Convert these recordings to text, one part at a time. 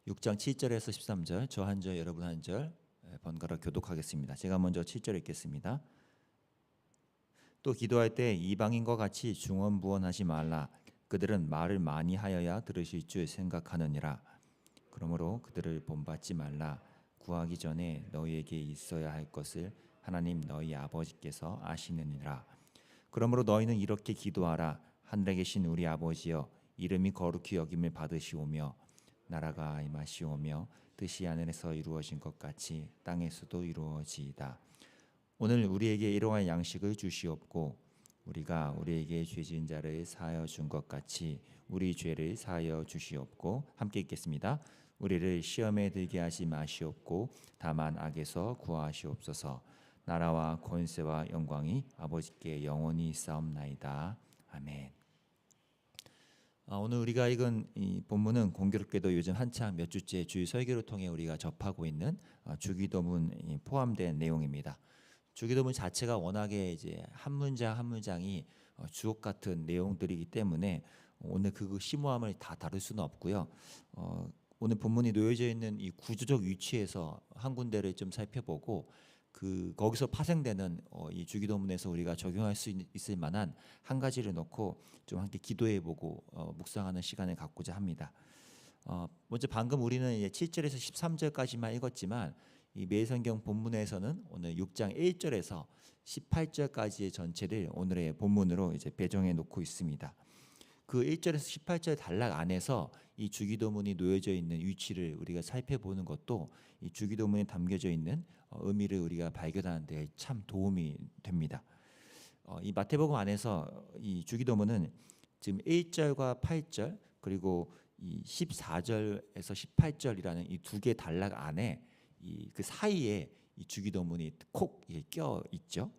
6장 7절에서 13절, 저 한 절, 여러분 한 절 번갈아 교독하겠습니다. 제가 먼저 7절 읽겠습니다. 또 기도할 때 이방인과 같이 중언부언하지 말라. 그들은 말을 많이 하여야 들으실 줄 생각하느니라. 그러므로 그들을 본받지 말라. 구하기 전에 너희에게 있어야 할 것을 하나님 너희 아버지께서 아시느니라. 그러므로 너희는 이렇게 기도하라. 하늘에 계신 우리 아버지여, 이름이 거룩히 여김을 받으시오며 나라가 임하시오며 뜻이 하늘에서 이루어진 것 같이 땅에서도 이루어지이다. 오늘 우리에게 일용할 양식을 주시옵고 우리가 우리에게 죄 지은 자를 사하여 준 것 같이 우리 죄를 사하여 주시옵고. 함께 읽겠습니다. 우리를 시험에 들게 하지 마시옵고 다만 악에서 구하시옵소서. 나라와 권세와 영광이 아버지께 영원히 있사옵나이다. 아멘. 오늘 우리가 읽은 이 본문은 공교롭게도 요즘 한참 몇 주째 주일 설교를 통해 우리가 접하고 있는 주기도문이 포함된 내용입니다. 주기도문 자체가 워낙에 이제 한 문장 한 문장이 주옥 같은 내용들이기 때문에 오늘 그 심오함을 다 다룰 수는 없고요. 오늘 본문이 놓여져 있는 이 구조적 위치에서 한 군데를 좀 살펴보고 거기서 파생되는 이 주기도문에서 우리가 적용할 수 있을 만한 한 가지를 놓고 좀 함께 기도해보고 묵상하는 시간을 갖고자 합니다. 먼저 방금 우리는 이제 7절에서 13절까지만 읽었지만 이 매성경 본문에서는 오늘 6장 1절에서 18절까지의 전체를 오늘의 본문으로 이제 배정해 놓고 있습니다. 그 1절에서 18절 단락 안에서 이 주기도문이 놓여져 있는 위치를 우리가 살펴보는 것도 이 주기도문에 담겨져 있는 의미를 우리가 발견하는 데 참 도움이 됩니다. 이 마태복음 안에서 이 주기도문은 지금 1절과 8절 그리고 이 14절에서 18절이라는 이 두 개 단락 안에 그 사이에 이 주기도문이 콕 껴 있죠.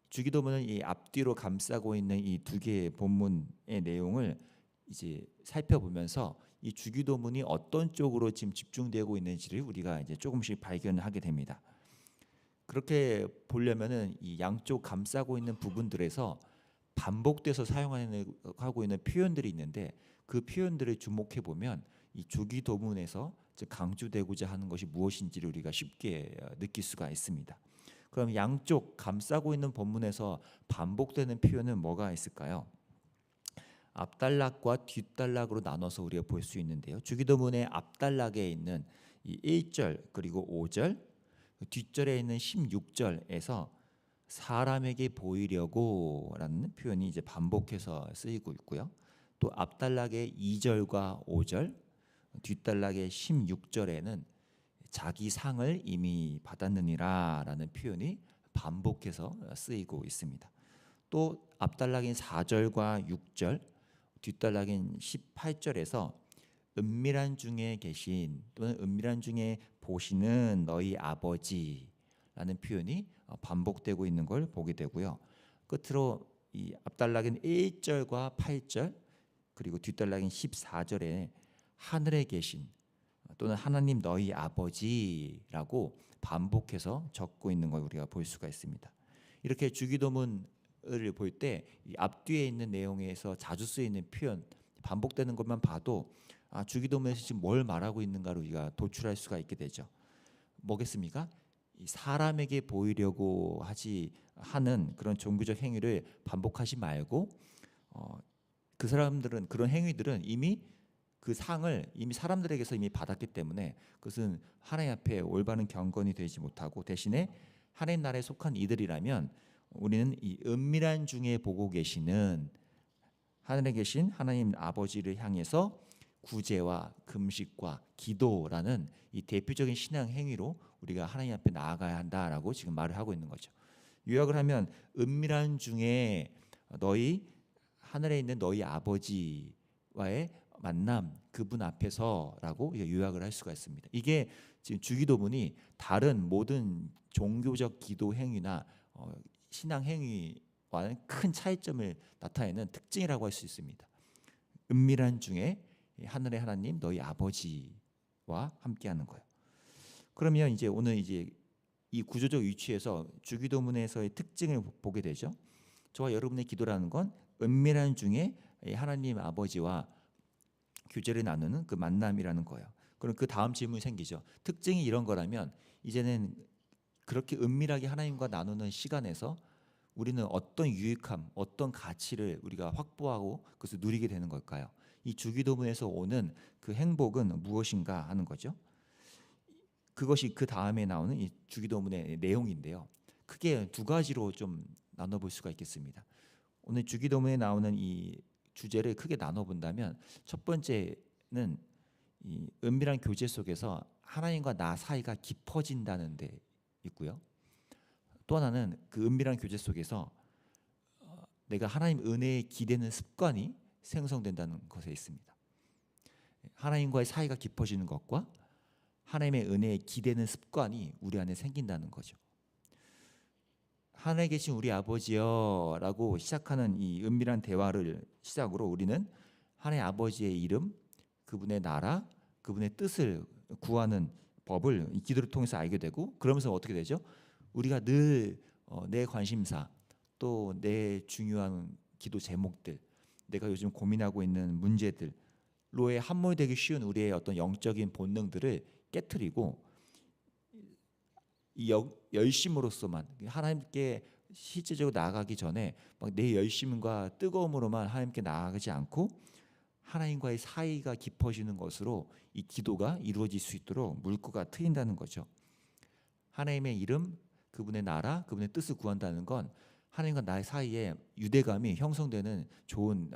주기도문은 이 앞뒤로 감싸고 있는 이 두 개의 본문의 내용을 이제 살펴보면서 이 주기도문이 어떤 쪽으로 지금 집중되고 있는지를 우리가 이제 조금씩 발견하게 됩니다. 그렇게 보려면은 이 양쪽 감싸고 있는 부분들에서 반복돼서 사용하고 있는 표현들이 있는데 그 표현들을 주목해 보면 이 주기도문에서 강조되고자 하는 것이 무엇인지를 우리가 쉽게 느낄 수가 있습니다. 그럼 양쪽 감싸고 있는 본문에서 반복되는 표현은 뭐가 있을까요? 앞단락과 뒷단락으로 나눠서 우리가 볼 수 있는데요. 주기도문의 앞단락에 있는 이 1절 그리고 5절, 뒷절에 있는 16절에서 사람에게 보이려고라는 표현이 이제 반복해서 쓰이고 있고요. 또 앞단락의 2절과 5절, 뒷단락의 16절에는 자기 상을 이미 받았느니라라는 표현이 반복해서 쓰이고 있습니다. 또 앞단락인 4절과 6절, 뒷단락인 18절에서 은밀한 중에 계신 또는 은밀한 중에 보시는 너희 아버지라는 표현이 반복되고 있는 걸 보게 되고요. 끝으로 이 앞단락인 1절과 8절 그리고 뒷단락인 14절에 하늘에 계신 또는 하나님 너희 아버지라고 반복해서 적고 있는 걸 우리가 볼 수가 있습니다. 이렇게 주기도문을 볼 때 앞뒤에 있는 내용에서 자주 쓰이는 표현 반복되는 것만 봐도 주기도문에서 지금 뭘 말하고 있는가를 우리가 도출할 수가 있게 되죠. 뭐겠습니까? 이 사람에게 보이려고 하는 그런 종교적 행위를 반복하지 말고 그 사람들은 그런 행위들은 이미 그 상을 이미 사람들에게서 이미 받았기 때문에 그것은 하나님 앞에 올바른 경건이 되지 못하고 대신에 하나님 나라에 속한 이들이라면 우리는 이 은밀한 중에 보고 계시는 하늘에 계신 하나님 아버지를 향해서 구제와 금식과 기도라는 이 대표적인 신앙 행위로 우리가 하나님 앞에 나아가야 한다라고 지금 말을 하고 있는 거죠. 요약을 하면 은밀한 중에 하늘에 있는 너희 아버지와의 만남, 그분 앞에서라고 요약을 할 수가 있습니다. 이게 지금 주기도문이 다른 모든 종교적 기도 행위나 신앙 행위와는 큰 차이점을 나타내는 특징이라고 할 수 있습니다. 은밀한 중에 하늘의 하나님 너희 아버지와 함께하는 거예요. 그러면 이제 오늘 이제 이 구조적 위치에서 주기도문에서의 특징을 보게 되죠. 저와 여러분의 기도라는 건 은밀한 중에 하나님 아버지와 교제를 나누는 그 만남이라는 거예요. 그럼 그 다음 질문이 생기죠. 특징이 이런 거라면 이제는 그렇게 은밀하게 하나님과 나누는 시간에서 우리는 어떤 유익함, 어떤 가치를 우리가 확보하고 그것을 누리게 되는 걸까요? 이 주기도문에서 오는 그 행복은 무엇인가 하는 거죠. 그것이 그 다음에 나오는 이 주기도문의 내용인데요. 크게 두 가지로 좀 나눠볼 수가 있겠습니다. 오늘 주기도문에 나오는 이 주제를 크게 나눠본다면 첫 번째는 이 은밀한 교제 속에서 하나님과 나 사이가 깊어진다는 데 있고요. 또 하나는 그 은밀한 교제 속에서 내가 하나님 은혜에 기대는 습관이 생성된다는 것에 있습니다. 하나님과의 사이가 깊어지는 것과 하나님의 은혜에 기대는 습관이 우리 안에 생긴다는 거죠. 하늘에 계신 우리 아버지여 라고 시작하는 이 은밀한 대화를 시작으로 우리는 하나님 아버지의 이름, 그분의 나라, 그분의 뜻을 구하는 법을 이 기도를 통해서 알게 되고, 그러면서 어떻게 되죠? 우리가 늘 내 관심사, 또 내 중요한 기도 제목들, 내가 요즘 고민하고 있는 문제들로에 함몰되기 쉬운 우리의 어떤 영적인 본능들을 깨트리고 이 열심으로서만 하나님께 실제적으로 나아가기 전에 막 내 열심과 뜨거움으로만 하나님께 나아가지 않고 하나님과의 사이가 깊어지는 것으로 이 기도가 이루어질 수 있도록 물꼬가 트인다는 거죠. 하나님의 이름, 그분의 나라, 그분의 뜻을 구한다는 건 하나님과 나의 사이에 유대감이 형성되는 좋은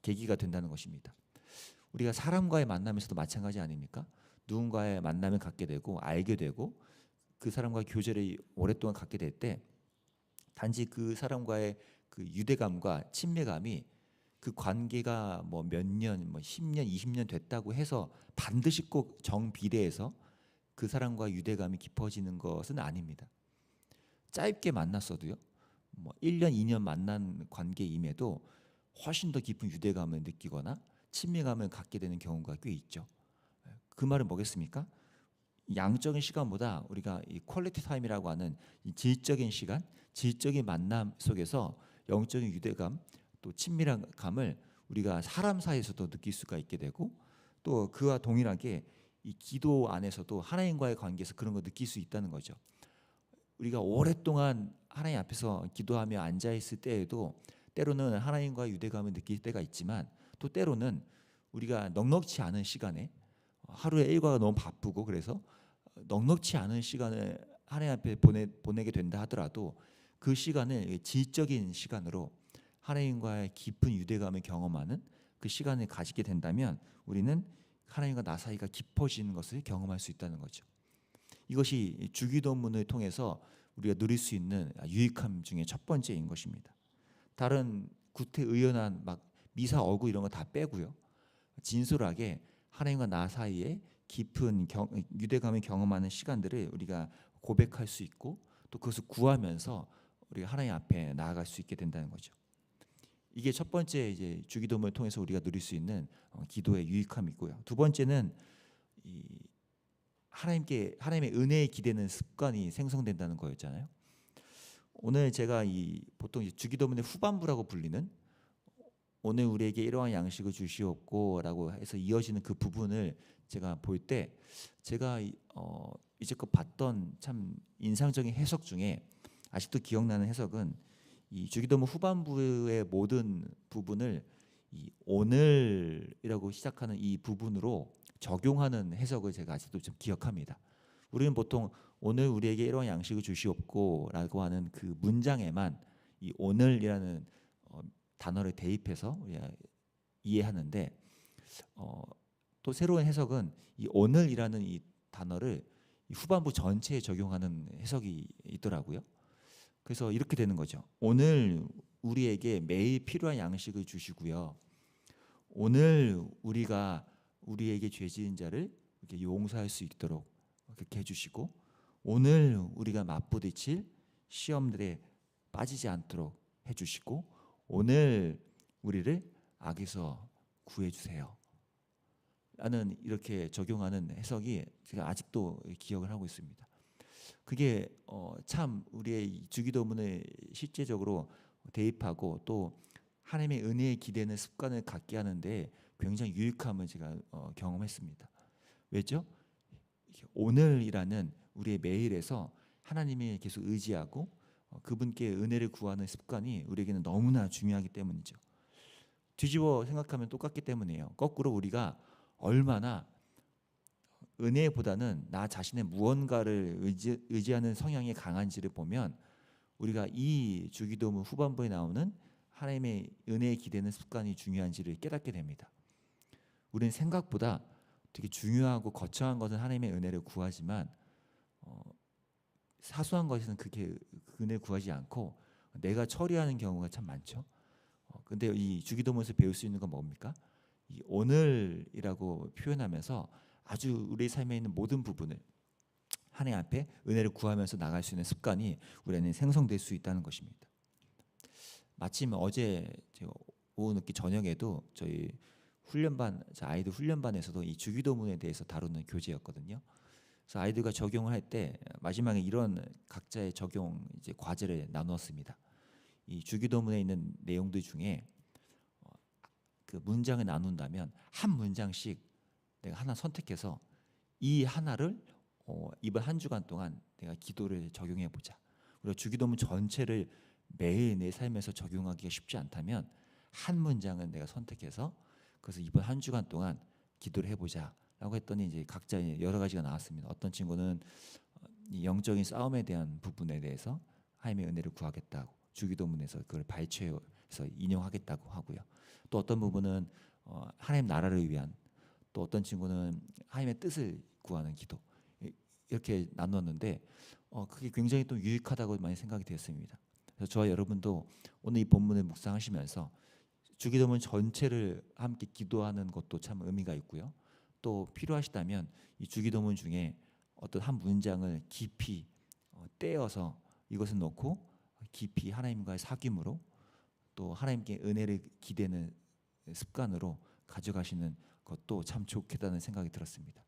계기가 된다는 것입니다. 우리가 사람과의 만남에서도 마찬가지 아닙니까? 누군가의 만남을 갖게 되고 알게 되고 그 사람과 교제를 오랫동안 갖게 될 때 단지 그 사람과의 그 유대감과 친밀감이 그 관계가 뭐 몇 년, 뭐 10년, 20년 됐다고 해서 반드시 꼭 정비례해서 그 사람과 유대감이 깊어지는 것은 아닙니다. 짧게 만났어도요. 뭐 1년, 2년 만난 관계임에도 훨씬 더 깊은 유대감을 느끼거나 친밀감을 갖게 되는 경우가 꽤 있죠. 그 말은 뭐겠습니까? 양적인 시간보다 우리가 이 퀄리티 타임이라고 하는 이 질적인 시간, 질적인 만남 속에서 영적인 유대감, 또 친밀한 감을 우리가 사람 사이에서도 느낄 수가 있게 되고, 또 그와 동일하게 이 기도 안에서도 하나님과의 관계에서 그런 걸 느낄 수 있다는 거죠. 우리가 오랫동안 하나님 앞에서 기도하며 앉아 있을 때에도 때로는 하나님과의 유대감을 느낄 때가 있지만, 또 때로는 우리가 넉넉지 않은 시간에 하루에 일과가 너무 바쁘고 그래서 넉넉지 않은 시간을 하나님 앞에 보내게 된다 하더라도 그 시간을 질적인 시간으로 하나님과의 깊은 유대감을 경험하는 그 시간을 가지게 된다면 우리는 하나님과 나 사이가 깊어지는 것을 경험할 수 있다는 거죠. 이것이 주기도문을 통해서 우리가 누릴 수 있는 유익함 중에 첫 번째인 것입니다. 다른 구태의연한 막 미사 어구 이런 거 다 빼고요. 진솔하게 하나님과 나 사이에 깊은 유대감을 경험하는 시간들을 우리가 고백할 수 있고 또 그것을 구하면서 우리가 하나님 앞에 나아갈 수 있게 된다는 거죠. 이게 첫 번째 이제 주기도문을 통해서 우리가 누릴 수 있는 기도의 유익함이고요. 두 번째는 이 하나님의 은혜에 기대는 습관이 생성된다는 거였잖아요. 오늘 제가 이 보통 주기도문의 후반부라고 불리는 오늘 우리에게 이러한 양식을 주시옵고라고 해서 이어지는 그 부분을 제가 볼 때 제가 이제껏 봤던 참 인상적인 해석 중에 아직도 기억나는 해석은 이 주기도문 후반부의 모든 부분을 이 오늘이라고 시작하는 이 부분으로 적용하는 해석을 제가 아직도 좀 기억합니다. 우리는 보통 오늘 우리에게 이러한 양식을 주시옵고라고 하는 그 문장에만 이 오늘이라는 단어를 대입해서 우리가 이해하는데 또 새로운 해석은 이 오늘이라는 이 단어를 이 후반부 전체에 적용하는 해석이 있더라고요. 그래서 이렇게 되는 거죠. 오늘 우리에게 매일 필요한 양식을 주시고요. 오늘 우리가 우리에게 죄 지은 자를 이렇게 용서할 수 있도록 그렇게 해주시고 오늘 우리가 맞부딪힐 시험들에 빠지지 않도록 해주시고 오늘 우리를 악에서 구해주세요 라는 이렇게 적용하는 해석이 제가 아직도 기억을 하고 있습니다. 그게 참 우리의 주기도문을 실제적으로 대입하고 또 하나님의 은혜에 기대는 습관을 갖게 하는데 굉장히 유익함을 제가 경험했습니다. 왜죠? 오늘이라는 우리의 매일에서 하나님이 계속 의지하고 그분께 은혜를 구하는 습관이 우리에게는 너무나 중요하기 때문이죠. 뒤집어 생각하면 똑같기 때문이에요. 거꾸로 우리가 얼마나 은혜보다는 나 자신의 무언가를 의지하는 성향이 강한지를 보면 우리가 이 주기도문 후반부에 나오는 하나님의 은혜에 기대는 습관이 중요한지를 깨닫게 됩니다. 우리는 생각보다 되게 중요하고 거창한 것은 하나님의 은혜를 구하지만 사소한 것에서는 그렇게 은혜를 구하지 않고 내가 처리하는 경우가 참 많죠. 근데 이 주기도문에서 배울 수 있는 건 뭡니까? 이 오늘이라고 표현하면서 아주 우리 삶에 있는 모든 부분을 하나님 앞에 은혜를 구하면서 나갈 수 있는 습관이 우리 안에 생성될 수 있다는 것입니다. 마침 어제 오후 늦게 저녁에도 저희 훈련반, 아이들 훈련반에서도 이 주기도문에 대해서 다루는 교재였거든요. 그래서 아이들과 적용을 할 때 마지막에 이런 각자의 적용 이제 과제를 나누었습니다. 이 주기도문에 있는 내용들 중에 그 문장을 나눈다면 한 문장씩 내가 하나 선택해서 이 하나를 이번 한 주간 동안 내가 기도를 적용해 보자. 우리가 주기도문 전체를 매일 내 삶에서 적용하기가 쉽지 않다면 한 문장은 내가 선택해서 그래서 이번 한 주간 동안 기도를 해보자라고 했더니 이제 각자 여러 가지가 나왔습니다. 어떤 친구는 이 영적인 싸움에 대한 부분에 대해서 하나님의 은혜를 구하겠다고 주기도문에서 그걸 발췌해서 인용하겠다고 하고요. 또 어떤 부분은 하나님 나라를 위한, 또 어떤 친구는 하나님의 뜻을 구하는 기도, 이렇게 나눴는데 그게 굉장히 또 유익하다고 많이 생각이 되었습니다. 그래서 저와 여러분도 오늘 이 본문을 묵상하시면서 주기도문 전체를 함께 기도하는 것도 참 의미가 있고요. 또 필요하시다면 이 주기도문 중에 어떤 한 문장을 깊이 떼어서 이것을 넣고 깊이 하나님과의 사귐으로 또 하나님께 은혜를 기대는 습관으로 가져가시는 것도 참 좋겠다는 생각이 들었습니다.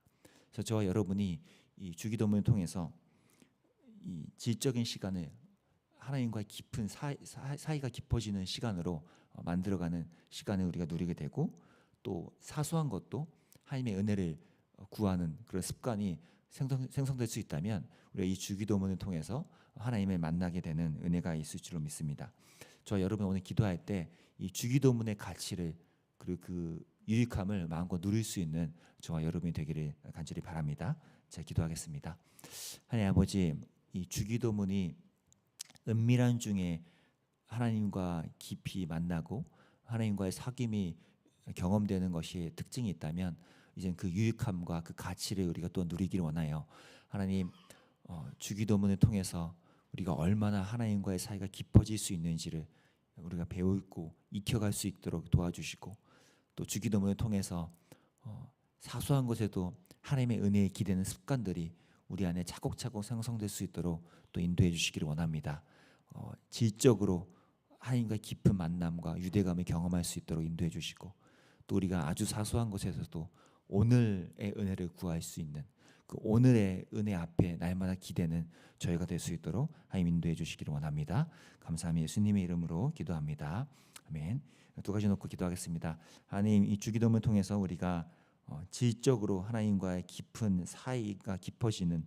그래서 저와 여러분이 이 주기도문을 통해서 이 질적인 시간을 하나님과의 깊은 사이가 깊어지는 시간으로 만들어가는 시간을 우리가 누리게 되고 또 사소한 것도 하나님의 은혜를 구하는 그런 습관이 생성될 수 있다면 우리가 이 주기도문을 통해서 하나님을 만나게 되는 은혜가 있을 줄로 믿습니다. 저 여러분 오늘 기도할 때 이 주기도문의 가치를 그리고 그 유익함을 마음껏 누릴 수 있는 저와 여러분이 되기를 간절히 바랍니다. 제가 기도하겠습니다. 하나님 아버지, 이 주기도문이 은밀한 중에 하나님과 깊이 만나고 하나님과의 사귐이 경험되는 것이 특징이 있다면 이젠 그 유익함과 그 가치를 우리가 또 누리기를 원하여 하나님 주기도문을 통해서 우리가 얼마나 하나님과의 사이가 깊어질 수 있는지를 우리가 배우고 익혀갈 수 있도록 도와주시고 또 주기도문을 통해서 사소한 것에도 하나님의 은혜에 기대는 습관들이 우리 안에 차곡차곡 생성될 수 있도록 또 인도해 주시기를 원합니다. 질적으로 하나님과 깊은 만남과 유대감을 경험할 수 있도록 인도해 주시고 또 우리가 아주 사소한 것에서도 오늘의 은혜를 구할 수 있는 그 오늘의 은혜 앞에 날마다 기대는 저희가 될 수 있도록 하나님 인도해 주시기를 원합니다. 감사합니다. 예수님의 이름으로 기도합니다. 아멘. 두 가지 놓고 기도하겠습니다. 하나님, 이 주기도문을 통해서 우리가 질적으로 하나님과의 깊은 사이가 깊어지는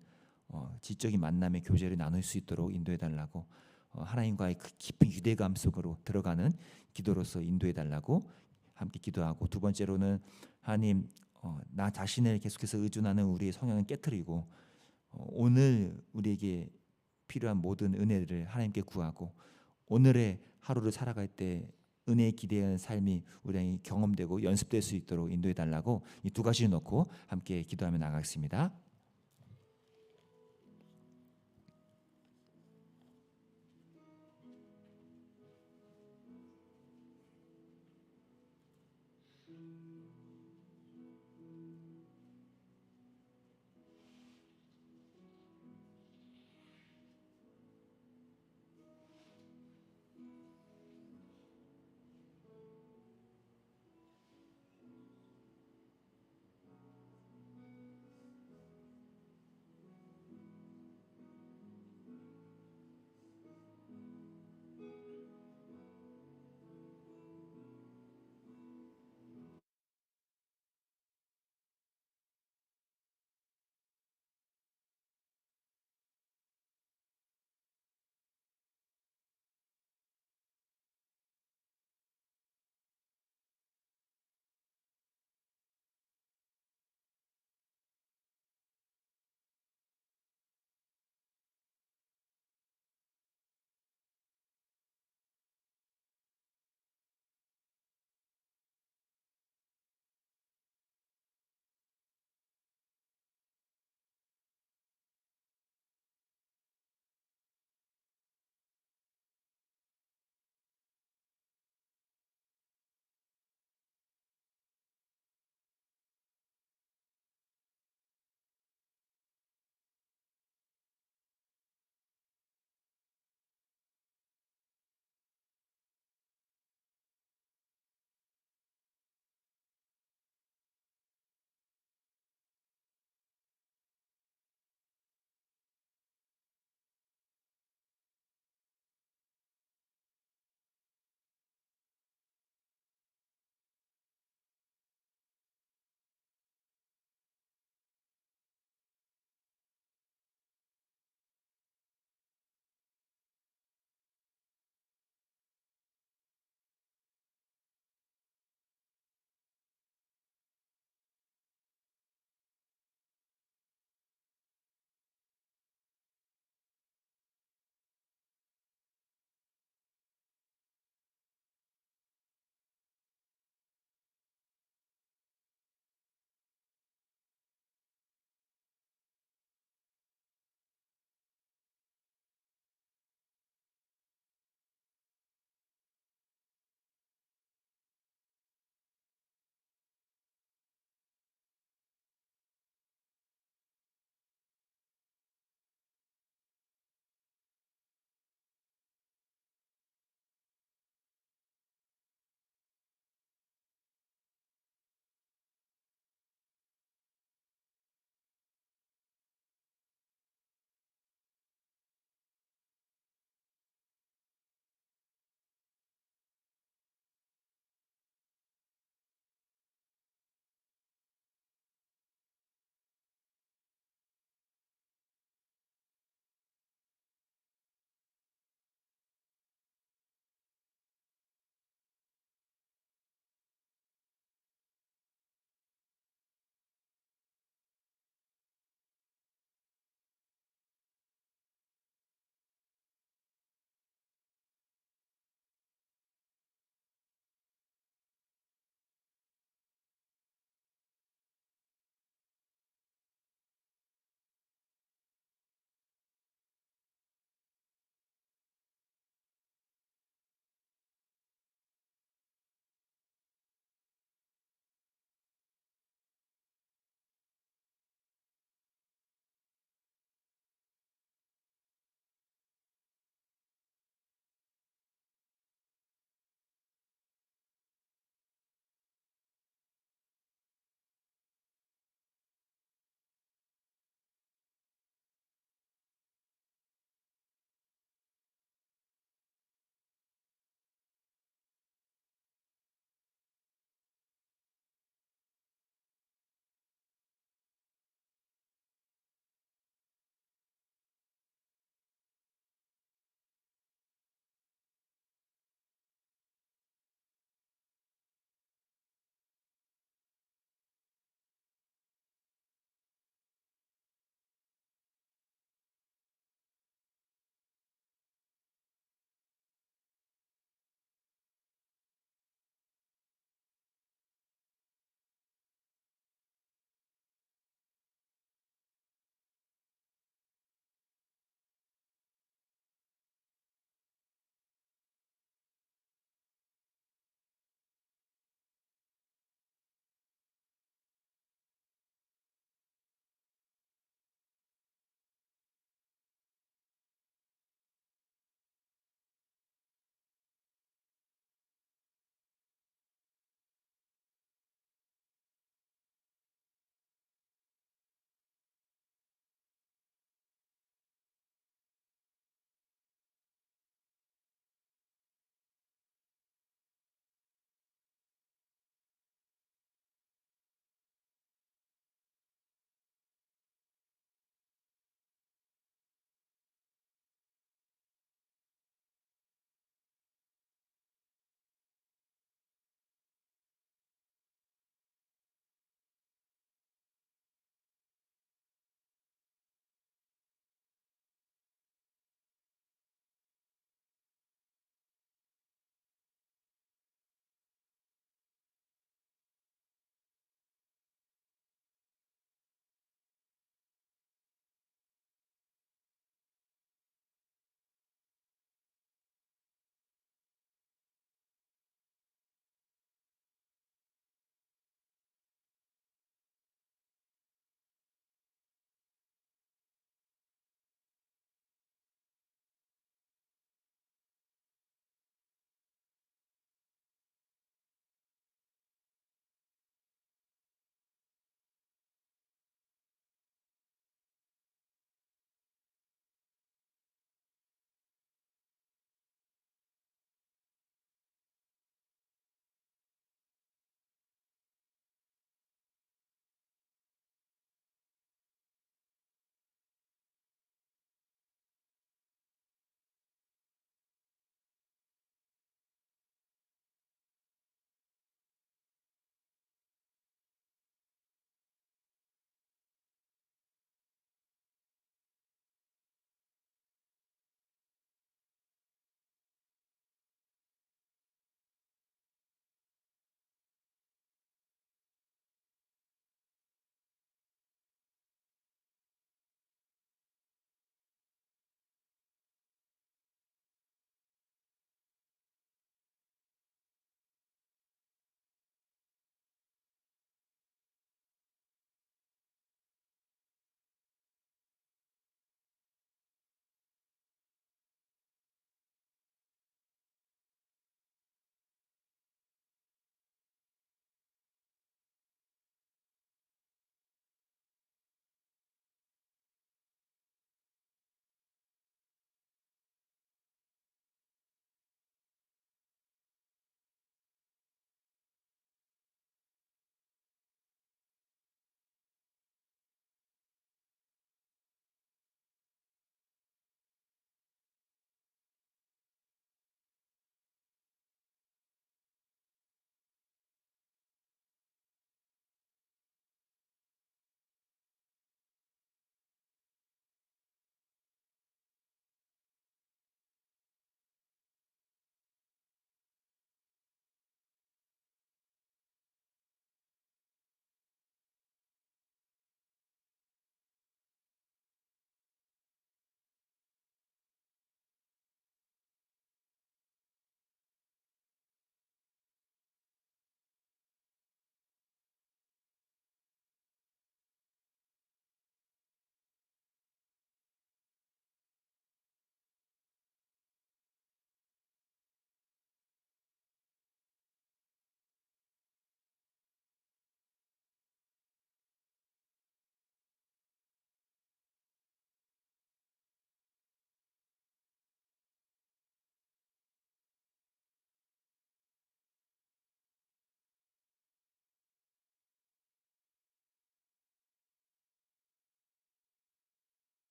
질적인 만남의 교제를 나눌 수 있도록 인도해 달라고 하나님과의 그 깊은 유대감 속으로 들어가는 기도로서 인도해 달라고 함께 기도하고 두 번째로는 하나님 나 자신을 계속해서 의존하는 우리의 성향을 깨트리고 오늘 우리에게 필요한 모든 은혜를 하나님께 구하고 오늘의 하루를 살아갈 때 은혜에 기대하는 삶이 우리 경험되고 연습될 수 있도록 인도해 달라고 이 두 가지를 놓고 함께 기도하며 나가겠습니다.